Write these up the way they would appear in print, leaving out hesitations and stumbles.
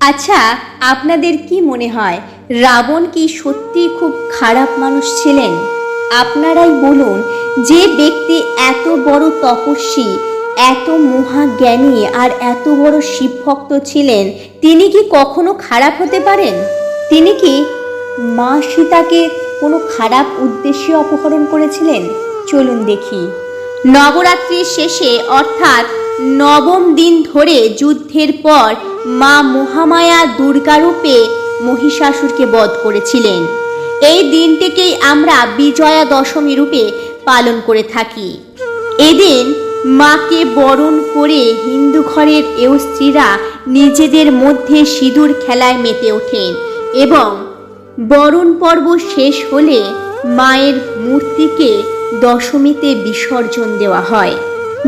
আচ্ছা, আপনাদের কি মনে হয় রাবণ কি সত্যি খুব খারাপ মানুষ ছিলেন? আপনারাই বলুন, যে ব্যক্তি এত বড় তপস্বী, এত মহাজ্ঞানী আর এত বড় শিবভক্ত ছিলেন, তিনি কি কখনো খারাপ হতে পারেন? তিনি কি মা সীতাকে কোনো খারাপ উদ্দেশ্যে অপহরণ করেছিলেন? চলুন দেখি। নবরাত্রির শেষে অর্থাৎ নবম দিন ধরে যুদ্ধের পর মা মহামায়া দুর্গারূপে মহিষাসুরকে বধ করেছিলেন। এই দিনটিকেই আমরা বিজয়া দশমী রূপে পালন করে থাকি। এদিন মাকে বরণ করে হিন্দু ঘরের এও স্ত্রীরা নিজেদের মধ্যে সিঁদুর খেলায় মেতে ওঠেন এবং বরণ পর্ব শেষ হলে মায়ের মূর্তিকে দশমীতে বিসর্জন দেওয়া হয়।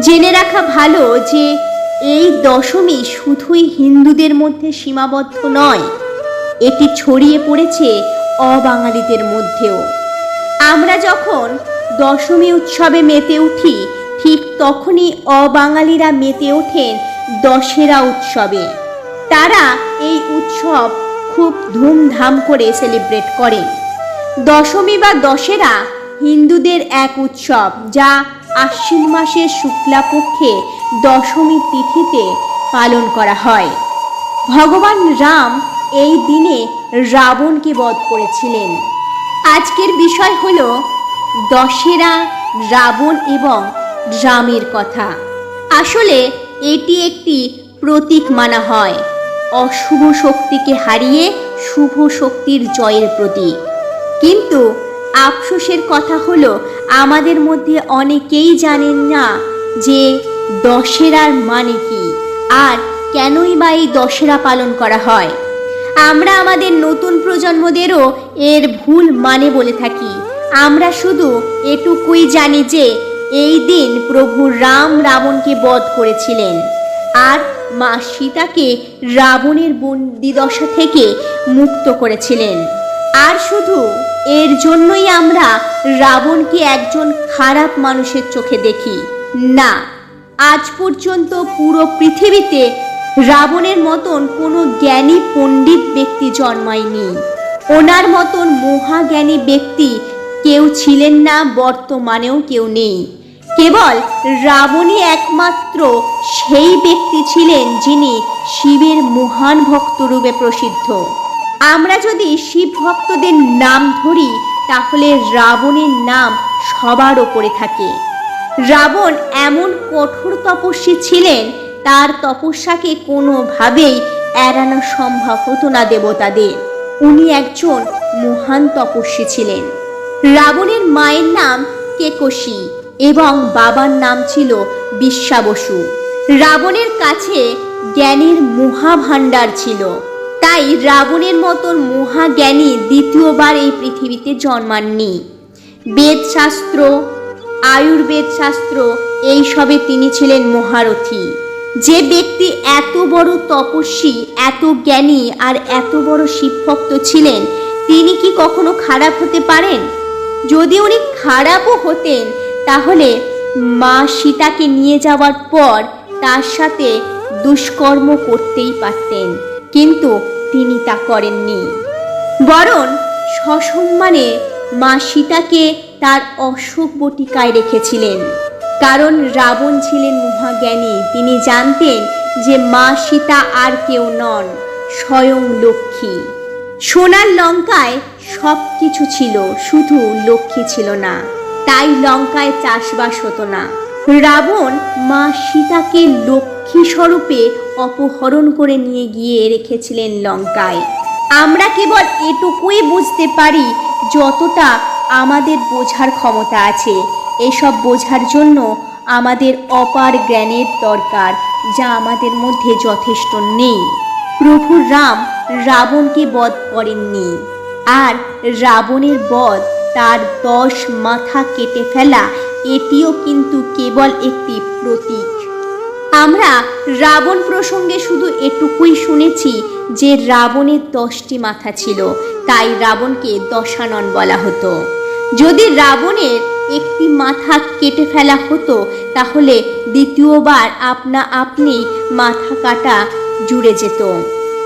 জেনে রাখা ভালো যে এই দশমী শুধুই হিন্দুদের মধ্যে সীমাবদ্ধ নয়, এটি ছড়িয়ে পড়েছে অবাঙালিদের মধ্যেও। আমরা যখন দশমী উৎসবে মেতে উঠি, ঠিক তখনই অবাঙালিরা মেতে ওঠেন দশেরা উৎসবে। তারা এই উৎসব খুব ধুমধাম করে সেলিব্রেট করেন। দশমী বা দশেরা হিন্দুদের এক উৎসব, যা আশ্বিন মাসের শুক্লাপক্ষে দশমী তিথিতে পালন করা হয়। ভগবান রাম এই দিনে রাবণকে বধ করেছিলেন। আজকের বিষয় হল দশেরা, রাবণ এবং রামের কথা। আসলে এটি একটি প্রতীক মানা হয়, অশুভ শক্তিকে হারিয়ে শুভ শক্তির জয়ের প্রতীক। কিন্তু আফসোসের কথা হলো, আমাদের মধ্যে অনেকেই জানেন না যে দশেরার মানে কি আর কেনই বা এই দশেরা পালন করা হয়। আমরা আমাদের নতুন প্রজন্মদেরও এর ভুল মানে বলে থাকি। আমরা শুধু এটুকুই জানি যে এই দিন প্রভু রাম রাবণকে বধ করেছিলেন আর মা সীতাকে রাবণের বন্দিদশা থেকে মুক্ত করেছিলেন। আর শুধু এর জন্যই আমরা রাবণকে একজন খারাপ মানুষের চোখে দেখি না। আজ পর্যন্ত পুরো পৃথিবীতে রাবণের মতন কোনো জ্ঞানী পণ্ডিত ব্যক্তি জন্মায়নি। ওনার মতন মহাজ্ঞানী ব্যক্তি কেউ ছিলেন না, বর্তমানেও কেউ নেই। কেবল রাবণই একমাত্র সেই ব্যক্তি ছিলেন যিনি শিবের মহান ভক্তরূপে প্রসিদ্ধ। আমরা যদি শিব ভক্তদের নাম ধরি, তাহলে রাবণের নাম সবার ওপরে থাকে। রাবণ এমন কঠোর তপস্বী ছিলেন, তার তপস্যাকে কোনোভাবেই এড়ানো সম্ভব হতো না দেবতাদের। উনি একজন মহান তপস্বী ছিলেন। রাবণের মায়ের নাম কেকশী এবং বাবার নাম ছিল বিশ্বাবসু। রাবণের কাছে জ্ঞানের মহাভাণ্ডার ছিল, তাই রাবণের মতন মহাজ্ঞানী দ্বিতীয়বার এই পৃথিবীতে জন্মাননি। বেদশাস্ত্র, আয়ুর্বেদ শাস্ত্র এইসবে তিনি ছিলেন মহারথী। যে ব্যক্তি এত বড় তপস্বী, এত জ্ঞানী আর এত বড় শিবভক্ত ছিলেন, তিনি কি কখনো খারাপ হতে পারেন? যদি উনি খারাপও হতেন, তাহলে মা সীতাকে নিয়ে যাওয়ার পর তার সাথে দুষ্কর্ম করতেই পারতেন, কিন্তু তিনি তা করেননি। বরং সসম্মানে মা সীতাকে তার অশোক বটিকায় রেখেছিলেন। কারণ রাবণ ছিলেন মহাজ্ঞানী। তিনি জানতেন যে মা সীতা আর কেউ নন, স্বয়ং লক্ষ্মী। সোনার লঙ্কায় সব কিছু ছিল, শুধু লক্ষ্মী ছিল না, তাই লঙ্কায় চাষবাস হতো না। রাবণ মা সীতাকে লক্ষ্মী স্বরূপে অপহরণ করে নিয়ে গিয়ে রেখেছিলেন লঙ্কায়। আমরা কেবল এটুকুই বুঝতে পারি যতটা আমাদের বোঝার ক্ষমতা আছে। এসব বোঝার জন্য আমাদের অপার জ্ঞানের দরকার, যা আমাদের মধ্যে যথেষ্ট নেই। প্রভু রাম রাবণকে বধ করেননি, আর রাবণের বধ, তার 10 মাথা কেটে ফেলা, এটিও কিন্তু কেবল একটি প্রতীক। আমরা রাবণ প্রসঙ্গে শুধু এটুকুই শুনেছি যে রাবণের 10টি মাথা ছিল, তাই রাবণকে দশানন বলা হতো। যদি রাবণের একটি মাথা কেটে ফেলা হতো, তাহলে দ্বিতীয়বার আপনা আপনি মাথা কাটা জুড়ে যেত।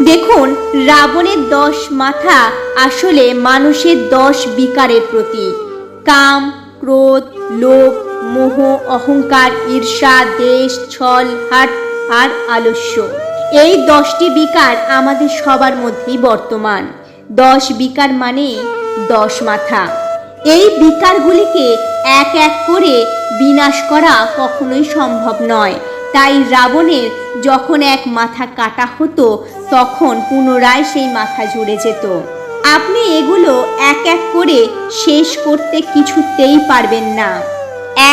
দেখুন, রাবণের 10 মাথা আসলে মানুষের 10 বিকারের প্রতীক। কাম, ক্রোধ, লোভ, মোহ, অহংকার, ঈর্ষা, দেশ, ছল, হাট আর আলস্য। এই 10টি বিকার আমাদের সবার মধ্যেই বর্তমান। 10 বিকার মানে 10 মাথা। এই বিকারগুলিকে এক এক করে বিনাশ করা কখনোই সম্ভব নয়। তাই রাবণের যখন এক মাথা কাটা হতো তখন পুনরায় সেই মাথা জুড়ে যেত। আপনি এগুলো এক এক করে শেষ করতে কিছুতেই পারবেন না।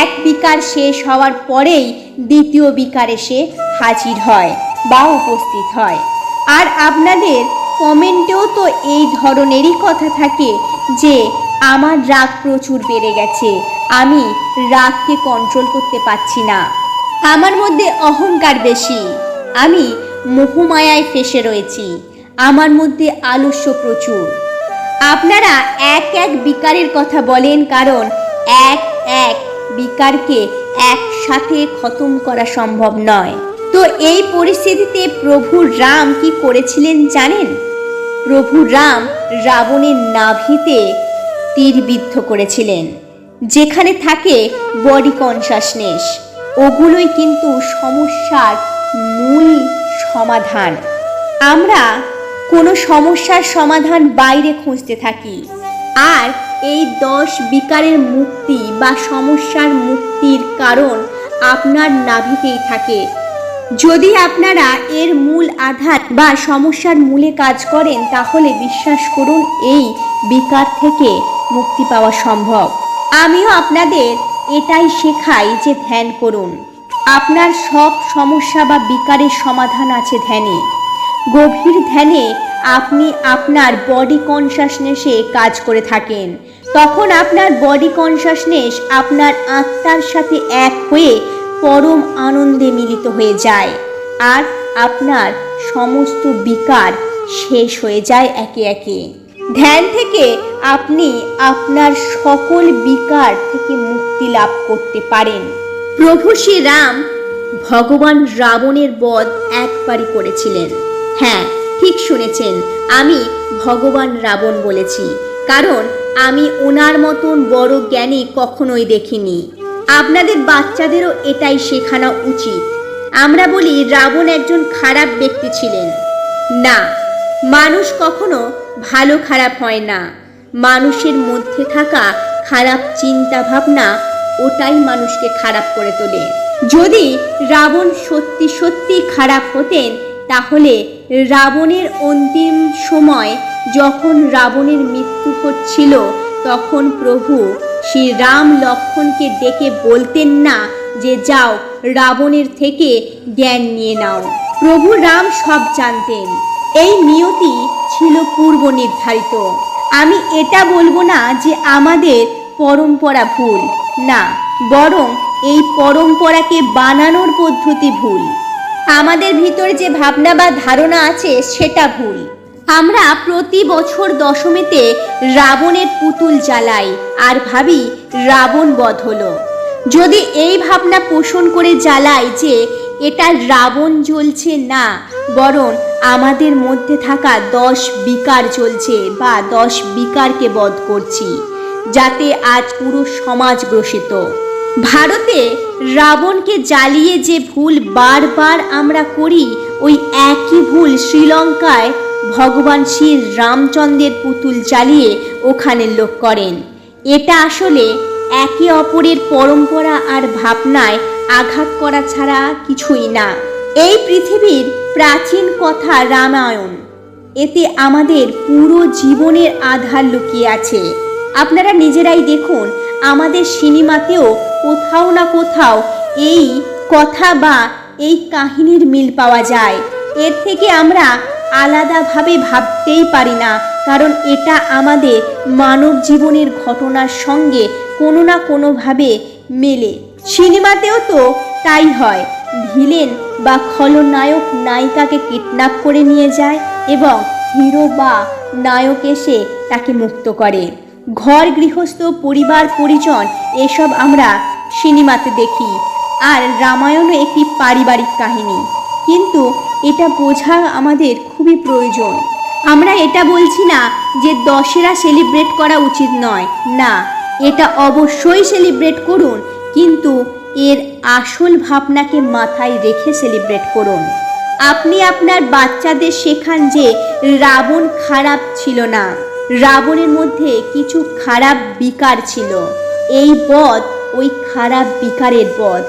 এক বিকার শেষ হওয়ার পরেই দ্বিতীয় বিকার এসে হাজির হয় বা উপস্থিত হয়। আর আপনাদের কমেন্টেও তো এই ধরনেরই কথা থাকে যে আমার রাগ প্রচুর বেড়ে গেছে, আমি রাগকে কন্ট্রোল করতে পারছি না, আমার মধ্যে অহংকার বেশি, আমি মোহমায়ায় ফেসে রয়েছি, আমার মধ্যে আলস্য প্রচুর। আপনারা এক এক বিকারের কথা বলেন, কারণ এক এক বিকারকে একসাথে খতম করা সম্ভব নয়। তো এই পরিস্থিতিতে প্রভু রাম কি করেছিলেন জানেন? প্রভু রাম রাবণের নাভিতে তীর বিদ্ধ করেছিলেন। যেখানে থাকে বডি কনসাসনেস, ওগুলোই কিন্তু সমস্যার মূল সমাধান। আমরা কোনো সমস্যার সমাধান বাইরে খুঁজতে থাকি, আর এই 10 বিকারের মুক্তি বা সমস্যার মুক্তির কারণ আপনার নাভিতেই থাকে। যদি আপনারা এর মূল আধার বা সমস্যার মূলে কাজ করেন তাহলে বিশ্বাস করুন এই বিকার থেকে মুক্তি পাওয়া সম্ভব। আমিও আপনাদের এটাই শেখাই যে ধ্যান করুন। আপনার সব সমস্যা বা বিকারের সমাধান আছে ধ্যানে। গভীর ধ্যানে আপনি আপনার বডি কনসাসনেসে কাজ করে থাকেন। তখন আপনার বডি কনসাসনেস আপনার আত্মার সাথে এক হয়ে পরম আনন্দে মিলিত হয়ে যায়, আর আপনার সমস্ত বিকার শেষ হয়ে যায় একে একে। ধ্যান থেকে আপনি আপনার সকল বিকার থেকে মুক্তি লাভ করতে পারেন। প্রভু শ্রীরাম ভগবান রাবণের বধ একবারই করেছিলেন। হ্যাঁ, ঠিক শুনেছেন, আমি ভগবান রাবণ বলেছি, কারণ আমি ওনার মতন বড় জ্ঞানী কখনোই দেখিনি। আপনাদের বাচ্চাদেরও এটাই শেখানো উচিত। আমরা বলি রাবণ একজন খারাপ ব্যক্তি ছিলেন। না, মানুষ কখনো ভালো খারাপ হয় না। মানুষের মধ্যে থাকা খারাপ চিন্তা ভাবনা ওটাই মানুষকে খারাপ করে তোলে। যদি রাবণ সত্যি সত্যি খারাপ হতেন তাহলে রাবণের অন্তিম সময় যখন রাবণের মৃত্যু হচ্ছিল তখন প্রভু শ্রী রাম লক্ষ্মণকে ডেকে বলতেন না যে যাও রাবণের থেকে জ্ঞান নিয়ে নাও। প্রভু রাম সব জানতেন। এই নিয়তি ছিল পূর্ব নির্ধারিত। আমি এটা বলবো না যে আমাদের পরম্পরা ভুল, না, বরং এই পরম্পরাকে বানানোর পদ্ধতি ভুল। আমাদের ভিতরে যে ভাবনা বা ধারণা আছে সেটা ভুল। আমরা প্রতি বছর দশমীতে রাবণের পুতুল জ্বালাই আর ভাবি রাবণ বধ হলো। যদি এই ভাবনা পোষণ করে জ্বালাই যে এটা রাবণ জ্বলছে না, বরং আমাদের মধ্যে থাকা 10 বিকার জ্বলছে বা 10 বিকারকে বধ করছি, যাতে আজ পুরো সমাজ গ্রসিত। ভারতে রাবণকে জ্বালিয়ে যে ভুল বারবার আমরা করি, ওই একই ভুল শ্রীলঙ্কায় ভগবান শ্রী রামচন্দ্রের পুতুল জ্বালিয়ে ওখানে লোক করেন। এটা আসলে একে অপরের পরম্পরা আর ভাবনায় আঘাত করা ছাড়া কিছুই না। এই পৃথিবীর প্রাচীন কথা রামায়ণ, এতে আমাদের পুরো জীবনের আধার লুকিয়ে আছে। আপনারা নিজেরাই দেখুন, আমাদের সিনেমাতেও কোথাও না কোথাও এই কথা বা এই কাহিনীর মিল পাওয়া যায়। এর থেকে আমরা আলাদাভাবে ভাবতেই পারি না, কারণ এটা আমাদের মানব জীবনের ঘটনার সঙ্গে কোনো না কোনোভাবে মেলে। সিনেমাতেও তো তাই হয়, ভিলেন বা খলনায়ক নায়িকাকে কিডন্যাপ করে নিয়ে যায় এবং হিরো বা নায়ক এসে তাকে মুক্ত করে। ঘর গৃহস্থ পরিবার পরিজন এসব আমরা সিনেমাতে দেখি। আর রামায়ণও একটি পারিবারিক কাহিনী। কিন্তু এটা বোঝা আমাদের খুবই প্রয়োজন। আমরা এটা বলছি না যে দশেরা সেলিব্রেট করা উচিত নয়, না, এটা অবশ্যই সেলিব্রেট করুন, কিন্তু এর আসল ভাবনাকে মাথায় রেখে সেলিব্রেট করুন। আপনি আপনার বাচ্চাদের শেখান যে রাবণ খারাপ ছিল না, রাবণের মধ্যে কিছু খারাপ বিকার ছিল। এই বধ ওই খারাপ বিকারের বধ,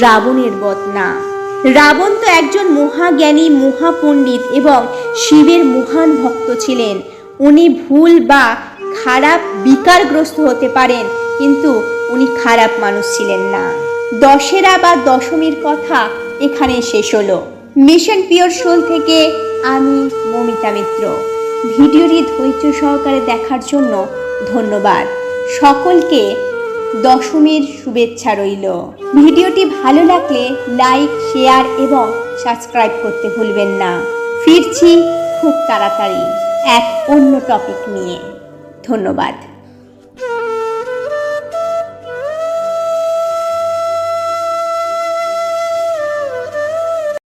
রাবণের বধ না। রাবণ তো একজন মহাজ্ঞানী, মহাপণ্ডিত এবং শিবের মহান ভক্ত ছিলেন। উনি ভুল বা খারাপ বিকারগ্রস্ত হতে পারেন, কিন্তু উনি খারাপ মানুষ ছিলেন না। দশেরা বা দশমীর কথা এখানে শেষ হলো। মিশন পিওর সোল থেকে আমি মমিতা মিত্র। ভিডিওটি ধৈর্য সহকারে দেখার জন্য ধন্যবাদ। সকলকে দশমীর শুভেচ্ছা রইল। ভিডিওটি ভালো লাগলে লাইক, শেয়ার এবং সাবস্ক্রাইব করতে ভুলবেন না। ফিরছি খুব তাড়াতাড়ি এক অন্য টপিক নিয়ে। ধন্যবাদ।